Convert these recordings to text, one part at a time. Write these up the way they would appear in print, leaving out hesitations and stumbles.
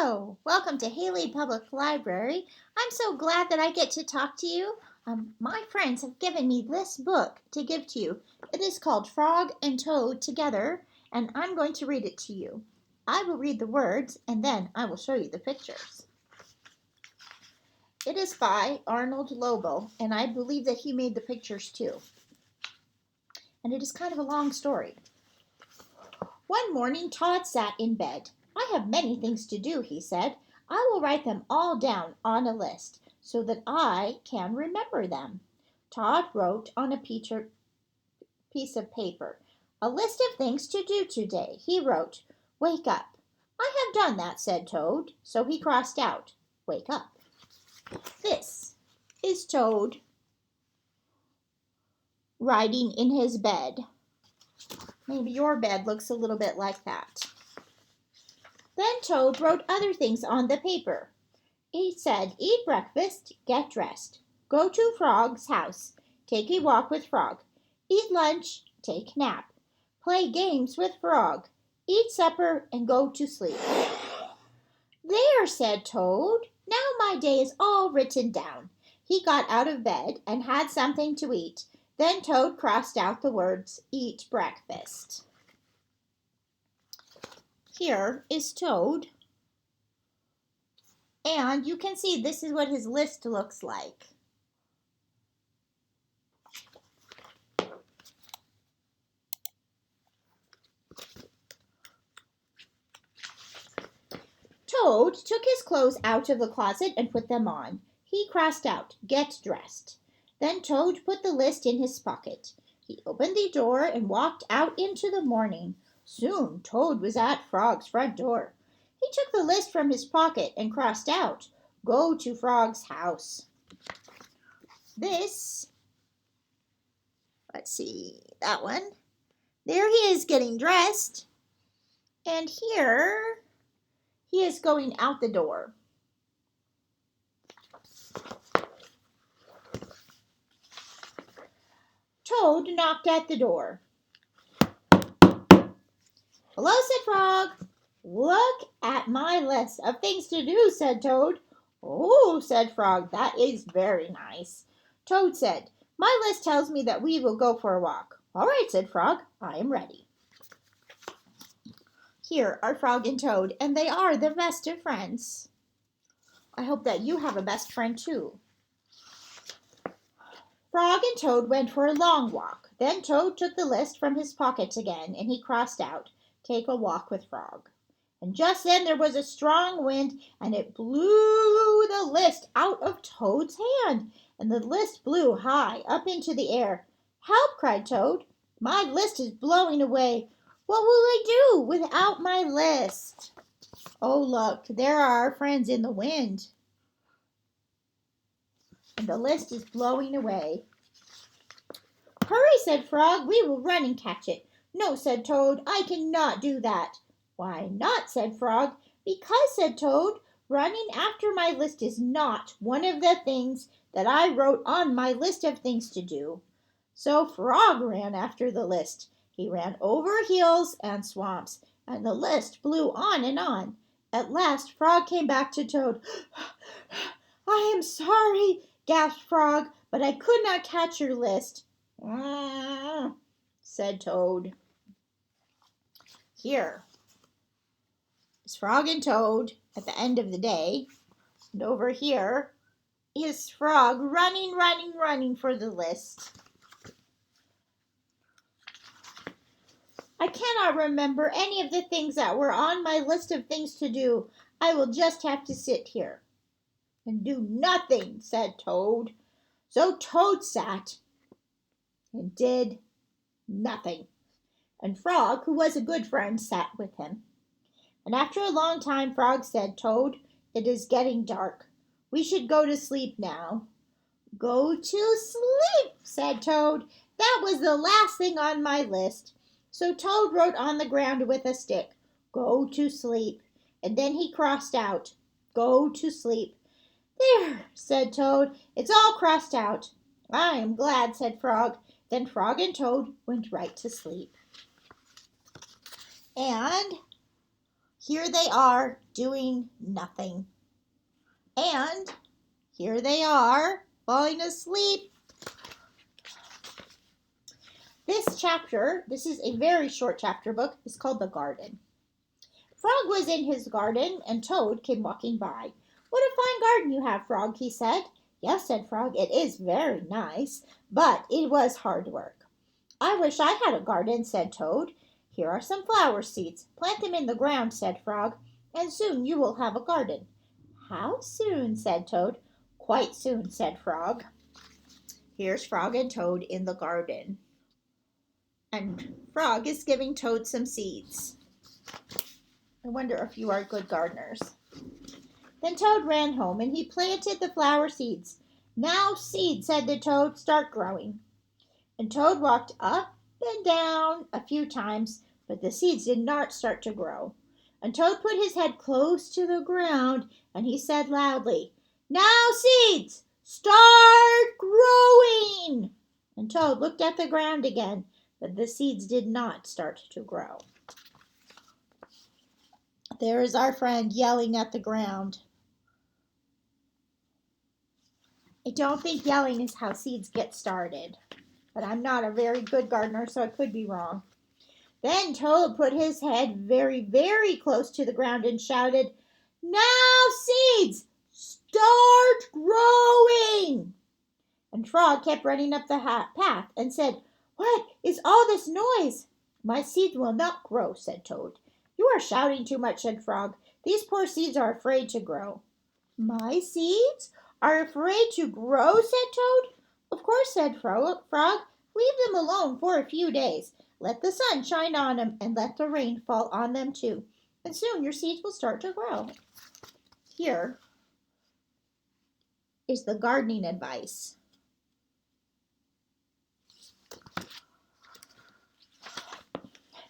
Hello, welcome to Haley Public Library. I'm so glad that I get to talk to you. My friends have given me this book to give to you. It is called Frog and Toad Together, and I'm going to read it to you. I will read the words, and then I will show you the pictures. It is by Arnold Lobel, and I believe that he made the pictures too. And it is kind of a long story. One morning, Todd sat in bed. I have many things to do, he said. I will write them all down on a list so that I can remember them. Todd wrote on a piece of paper a list of things to do today. He wrote, "Wake up." "I have done that," said Toad. So he crossed out, "Wake up." This is Toad writing in his bed. Maybe your bed looks a little bit like that. Then Toad wrote other things on the paper. He said, "Eat breakfast, get dressed, go to Frog's house, take a walk with Frog, eat lunch, take nap, play games with Frog, eat supper, and go to sleep." "There," said Toad. "Now my day is all written down." He got out of bed and had something to eat. Then Toad crossed out the words, "Eat breakfast." Here is Toad. And you can see this is what his list looks like. Toad took his clothes out of the closet and put them on. He crossed out, "Get dressed." Then Toad put the list in his pocket. He opened the door and walked out into the morning. Soon Toad was at Frog's front door. He took the list from his pocket and crossed out, "Go to Frog's house." Let's see, that one. There he is getting dressed. And here he is going out the door. Toad knocked at the door. "Hello," said Frog. "Look at my list of things to do," said Toad. "Oh," said Frog, "that is very nice." Toad said, "My list tells me that we will go for a walk." "All right," said Frog, "I am ready." Here are Frog and Toad, and they are the best of friends. I hope that you have a best friend too. Frog and Toad went for a long walk. Then Toad took the list from his pocket again, and he crossed out, "Take a walk with Frog." And just then there was a strong wind, and it blew the list out of Toad's hand, and the list blew high up into the air. "Help!" cried Toad. "My list is blowing away. What will I do without my list?" Oh, look, there are our friends in the wind. And the list is blowing away. "Hurry," said Frog, "we will run and catch it." "No," said Toad, "I cannot do that." "Why not?" said Frog. "Because," said Toad, "running after my list is not one of the things that I wrote on my list of things to do." So Frog ran after the list. He ran over hills and swamps, and the list flew on and on. At last Frog came back to Toad. "I am sorry," gasped Frog, "but I could not catch your list." Said Toad. Here is Frog and Toad at the end of the day. And over here is Frog running, running, running for the list. "I cannot remember any of the things that were on my list of things to do. I will just have to sit here and do nothing," said Toad. So Toad sat and did nothing. And Frog, who was a good friend, sat with him. And after a long time, Frog said, "Toad, it is getting dark. We should go to sleep now." "Go to sleep," said Toad. "That was the last thing on my list." So Toad wrote on the ground with a stick, "Go to sleep." And then he crossed out, "Go to sleep." "There," said Toad, "it's all crossed out." "I am glad," said Frog. Then Frog and Toad went right to sleep. And here they are doing nothing. And here they are falling asleep. This is a very short chapter book, is called The Garden. Frog was in his garden, and Toad came walking by. What a fine garden you have, Frog, he said. Yes, said Frog, it is very nice, but it was hard work. I wish I had a garden, said Toad. Here are some flower seeds. Plant them in the ground, said Frog, and soon you will have a garden. How soon, said Toad. Quite soon, said Frog. Here's Frog and Toad in the garden. And Frog is giving Toad some seeds. I wonder if you are good gardeners. Then Toad ran home and he planted the flower seeds. Now, seeds, said the Toad, start growing. And Toad walked up and down a few times, but the seeds did not start to grow. And Toad put his head close to the ground and he said loudly, Now, seeds, start growing. And Toad looked at the ground again, but the seeds did not start to grow. There is our friend yelling at the ground. I don't think yelling is how seeds get started, but I'm not a very good gardener, so I could be wrong. Then Toad put his head very, very close to the ground and shouted, Now, seeds, start growing. And Frog kept running up the path and said, What is all this noise? My seeds will not grow, said Toad. You are shouting too much, said Frog. These poor seeds are afraid to grow. My seeds are afraid to grow, said Toad. Of course, said Frog. Leave them alone for a few days. Let the sun shine on them and let the rain fall on them too. And soon your seeds will start to grow. Here is the gardening advice.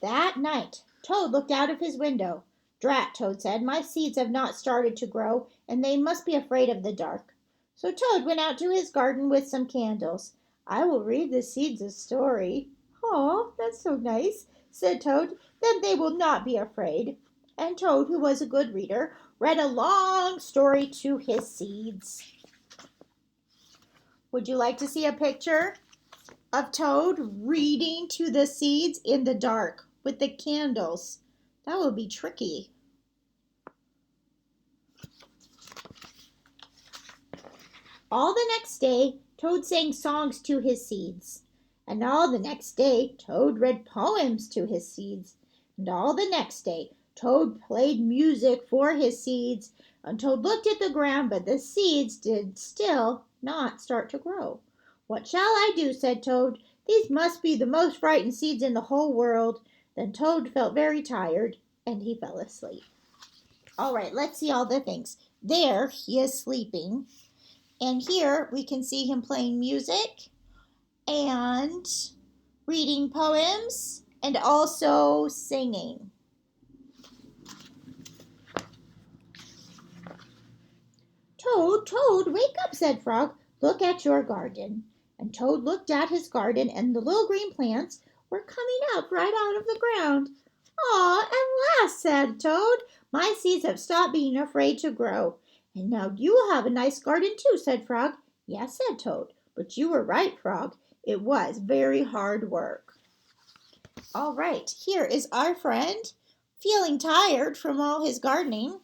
That night, Toad looked out of his window. Drat, Toad said, my seeds have not started to grow, and they must be afraid of the dark. So Toad went out to his garden with some candles. I will read the seeds a story. Oh, that's so nice, said Toad. Then they will not be afraid. And Toad, who was a good reader, read a long story to his seeds. Would you like to see a picture of Toad reading to the seeds in the dark with the candles? That would be tricky. All the next day, Toad sang songs to his seeds. And all the next day, Toad read poems to his seeds. And all the next day, Toad played music for his seeds. And Toad looked at the ground, but the seeds did still not start to grow. What shall I do, said Toad. These must be the most frightened seeds in the whole world. Then Toad felt very tired, and he fell asleep. All right, let's see all the things. There, he is sleeping. And here we can see him playing music and reading poems and also singing. Toad, Toad, wake up, said Frog. Look at your garden. And Toad looked at his garden, and the little green plants were coming up right out of the ground. Ah, at last, said Toad. My seeds have stopped being afraid to grow. And now you will have a nice garden too, said Frog. Yes, said Toad, but you were right, Frog. It was very hard work. All right, here is our friend feeling tired from all his gardening.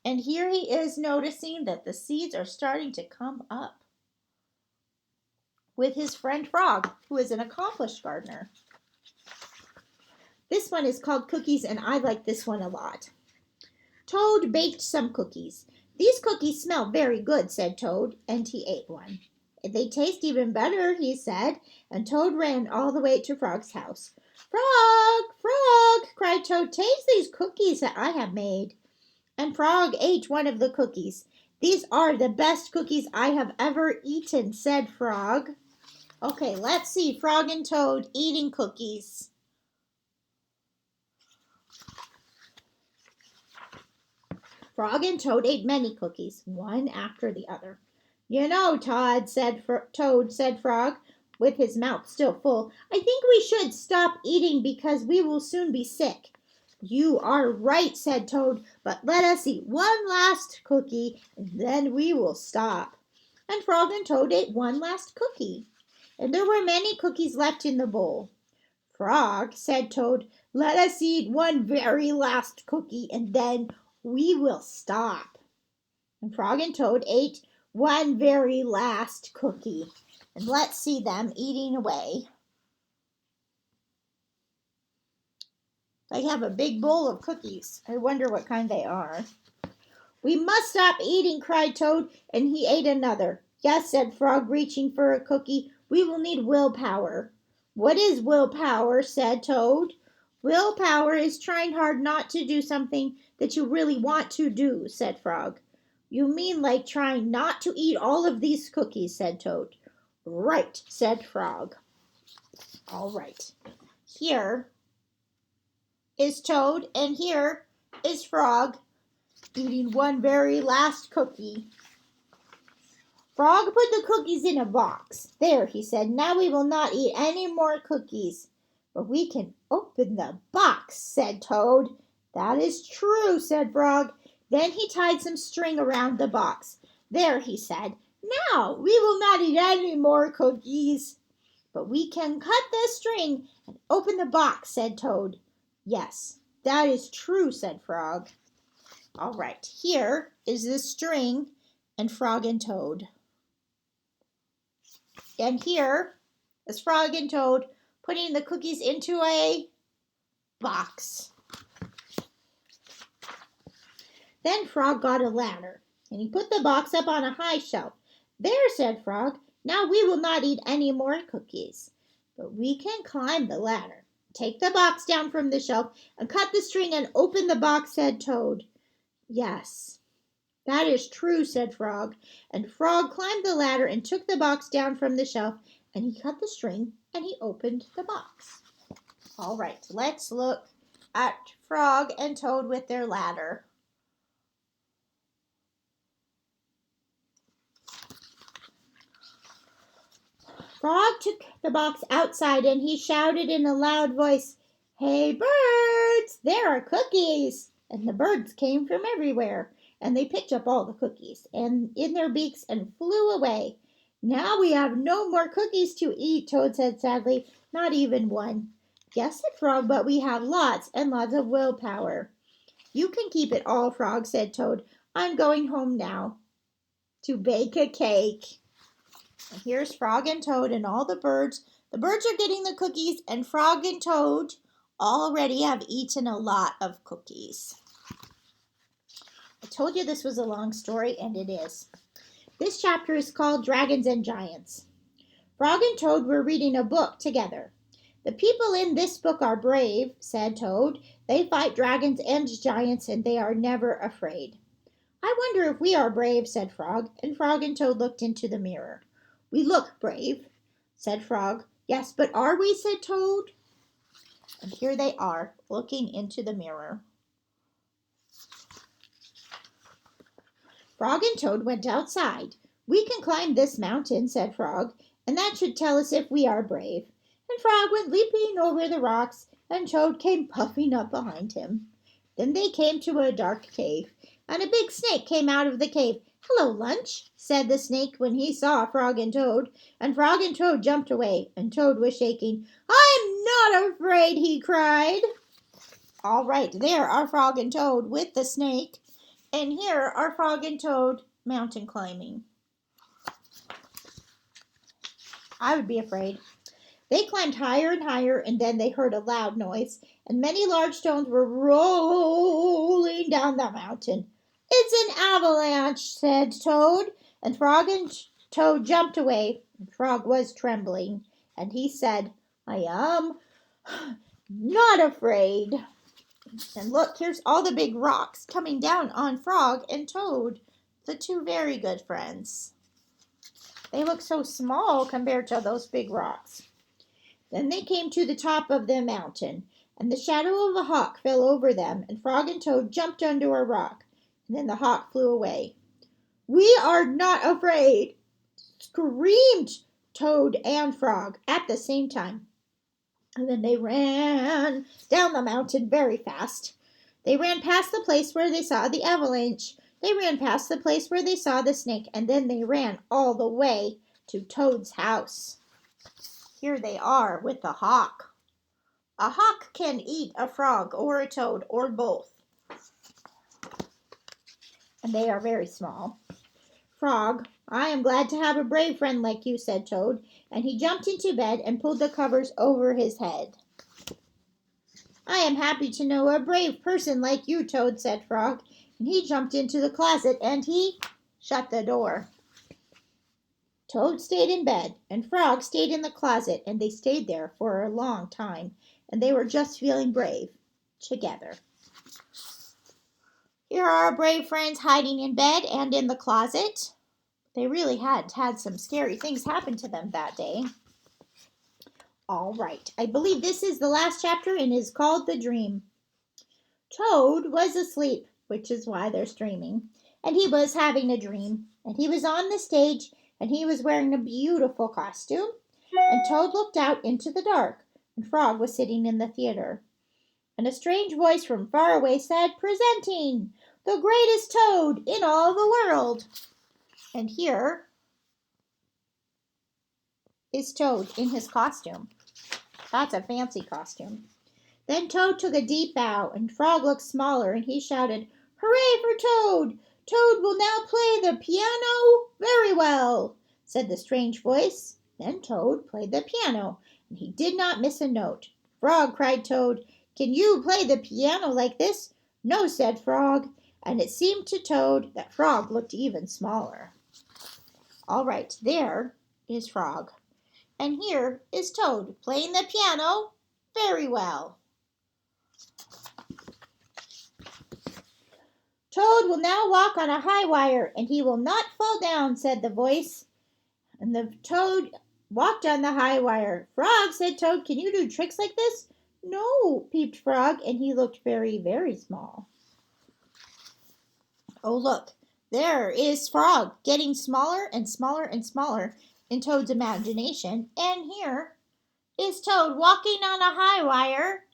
And here he is noticing that the seeds are starting to come up with his friend Frog, who is an accomplished gardener. This one is called Cookies, and I like this one a lot. Toad baked some cookies. These cookies smell very good, said Toad, and he ate one. They taste even better, he said, and Toad ran all the way to Frog's house. Frog, Frog, cried Toad, taste these cookies that I have made. And Frog ate one of the cookies. These are the best cookies I have ever eaten, said Frog. Okay, let's see Frog and Toad eating cookies. Frog and Toad ate many cookies, one after the other. You know, Toad, said Frog, with his mouth still full, I think we should stop eating because we will soon be sick. You are right, said Toad, but let us eat one last cookie, and then we will stop. And Frog and Toad ate one last cookie, and there were many cookies left in the bowl. Frog, said Toad, let us eat one very last cookie, and then we will stop. And Frog and Toad ate one very last cookie. And let's see them eating away. They have a big bowl of cookies. I wonder what kind they are. We must stop eating, cried Toad, and he ate another. Yes, said Frog, reaching for a cookie. We will need willpower. What is willpower? Said Toad. Willpower is trying hard not to do something that you really want to do, said Frog. You mean like trying not to eat all of these cookies, said Toad. Right, said Frog. All right. Here is Toad, and here is Frog eating one very last cookie. Frog put the cookies in a box. There, he said, now we will not eat any more cookies. But we can open the box, said Toad. That is true, said Frog. Then he tied some string around the box. There, he said, now we will not eat any more cookies. But we can cut the string and open the box, said Toad. Yes, that is true, said Frog. All right, here is the string and Frog and Toad. And here is Frog and Toad putting the cookies into a box. Then Frog got a ladder, and he put the box up on a high shelf. There, said Frog, now we will not eat any more cookies. But we can climb the ladder, take the box down from the shelf, and cut the string and open the box, said Toad. Yes, that is true, said Frog. And Frog climbed the ladder and took the box down from the shelf, and he cut the string and he opened the box. All right, let's look at Frog and Toad with their ladder. Frog took the box outside and he shouted in a loud voice, Hey birds, there are cookies! And the birds came from everywhere, and they picked up all the cookies and in their beaks and flew away. Now we have no more cookies to eat, Toad said sadly, not even one. Yes, said Frog, but we have lots and lots of willpower. You can keep it all, Frog, said Toad. I'm going home now to bake a cake. And here's Frog and Toad and all the birds. The birds are getting the cookies, and Frog and Toad already have eaten a lot of cookies. I told you this was a long story, and it is. This chapter is called Dragons and Giants. Frog and Toad were reading a book together. The people in this book are brave, said Toad. They fight dragons and giants, and they are never afraid. I wonder if we are brave, said Frog, and Frog and Toad looked into the mirror. We look brave, said Frog. Yes, but are we, said Toad? And here they are, looking into the mirror. Frog and Toad went outside. We can climb this mountain, said Frog, and that should tell us if we are brave. And Frog went leaping over the rocks, and Toad came puffing up behind him. Then they came to a dark cave, and a big snake came out of the cave. Hello, Lunch, said the snake when he saw Frog and Toad, and Frog and Toad jumped away, and Toad was shaking. I'm not afraid, he cried. All right, there are Frog and Toad with the snake, and here are Frog and Toad mountain climbing. I would be afraid. They climbed higher and higher, and then they heard a loud noise, and many large stones were rolling down the mountain. It's an avalanche, said Toad, and Frog and Toad jumped away. Frog was trembling, and he said, I am not afraid. And look, here's all the big rocks coming down on Frog and Toad, the two very good friends. They look so small compared to those big rocks. Then they came to the top of the mountain, and the shadow of a hawk fell over them, and Frog and Toad jumped under a rock, and then the hawk flew away. We are not afraid, screamed Toad and Frog at the same time. And then they ran down the mountain very fast. They ran past the place where they saw the avalanche. They ran past the place where they saw the snake, and then they ran all the way to Toad's house. Here they are with the hawk. A hawk can eat a frog or a toad or both. And they are very small. Frog, I am glad to have a brave friend like you, said Toad, and he jumped into bed and pulled the covers over his head. I am happy to know a brave person like you, Toad, said Frog, and he jumped into the closet and he shut the door. Toad stayed in bed, and Frog stayed in the closet, and they stayed there for a long time, and they were just feeling brave together. Here are our brave friends hiding in bed and in the closet. They really had some scary things happen to them that day. All right, I believe this is the last chapter and is called The Dream. Toad was asleep, which is why they're streaming, and he was having a dream, and he was on the stage, and he was wearing a beautiful costume, and Toad looked out into the dark, and Frog was sitting in the theater. And a strange voice from far away said, "Presenting the greatest Toad in all the world." And here is Toad in his costume. That's a fancy costume. Then Toad took a deep bow, and Frog looked smaller, and he shouted, "Hooray for Toad! Toad will now play the piano very well," said the strange voice. Then Toad played the piano, and he did not miss a note. "Frog," cried Toad, "can you play the piano like this?" "No," said Frog, and it seemed to Toad that Frog looked even smaller. All right, there is Frog. And here is Toad playing the piano very well. "Toad will now walk on a high wire, and he will not fall down," said the voice. And the Toad walked on the high wire. "Frog," said Toad, "can you do tricks like this?" "No," peeped Frog, and he looked very, very small. Oh, look, there is Frog getting smaller and smaller and smaller in Toad's imagination. And here is Toad walking on a high wire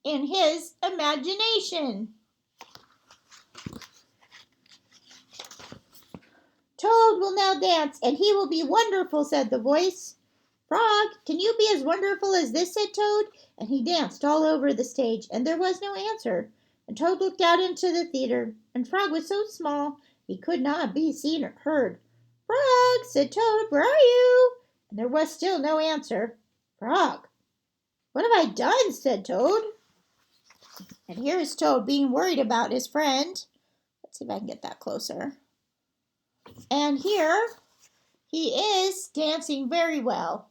in his imagination. "Toad will now dance, and he will be wonderful," said the voice. "Frog, can you be as wonderful as this?" said Toad, and he danced all over the stage, and there was no answer. And Toad looked out into the theater, and Frog was so small he could not be seen or heard. "Frog," said Toad, "where are you?" And there was still no answer. "Frog, what have I done?" said Toad. And here is Toad being worried about his friend. Let's see if I can get that closer. And here he is dancing very well.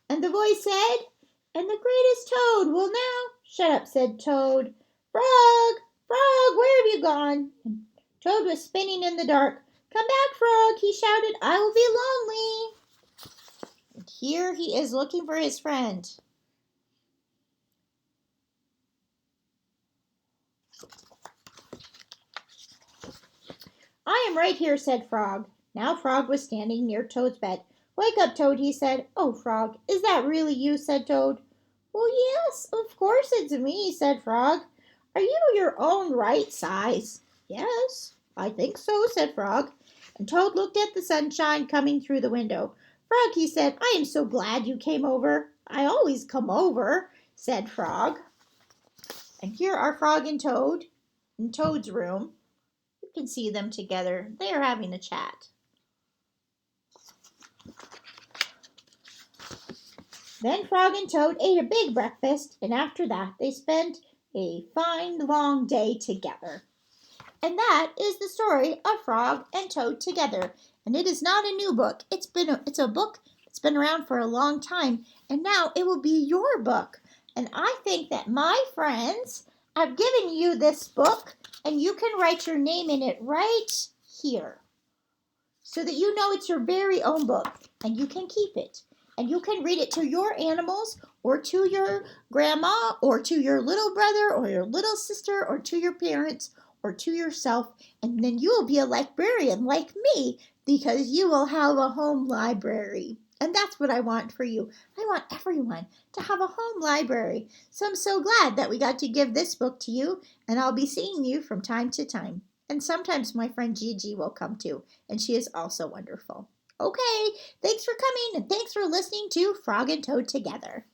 And the voice said, "And the greatest Toad will now—" "Shut up," said Toad. "Frog, Frog, where have you gone?" And Toad was spinning in the dark. "Come back, Frog," he shouted. "I will be lonely." And here he is looking for his friend. "I am right here," said Frog. Now Frog was standing near Toad's bed. "Wake up, Toad," he said. "Oh, Frog, is that really you?" said Toad. "Well, yes, of course it's me," said Frog. "Are you your own right size?" "Yes, I think so," said Frog. And Toad looked at the sunshine coming through the window. "Frog," he said, "I am so glad you came over." "I always come over," said Frog. And here are Frog and Toad in Toad's room. You can see them together. They are having a chat. Then Frog and Toad ate a big breakfast, and after that they spent a fine long day together. And that is the story of Frog and Toad together. And it is not a new book. It's a book that's been around for a long time, and now it will be your book. And I think that my friends, I've given you this book, and you can write your name in it right here, so that you know it's your very own book, and you can keep it. And you can read it to your animals, or to your grandma, or to your little brother, or your little sister, or to your parents, or to yourself. And then you will be a librarian like me because you will have a home library. And that's what I want for you. I want everyone to have a home library. So I'm so glad that we got to give this book to you, and I'll be seeing you from time to time. And sometimes my friend Gigi will come too, and she is also wonderful. Okay, thanks for coming, and thanks for listening to Frog and Toad Together.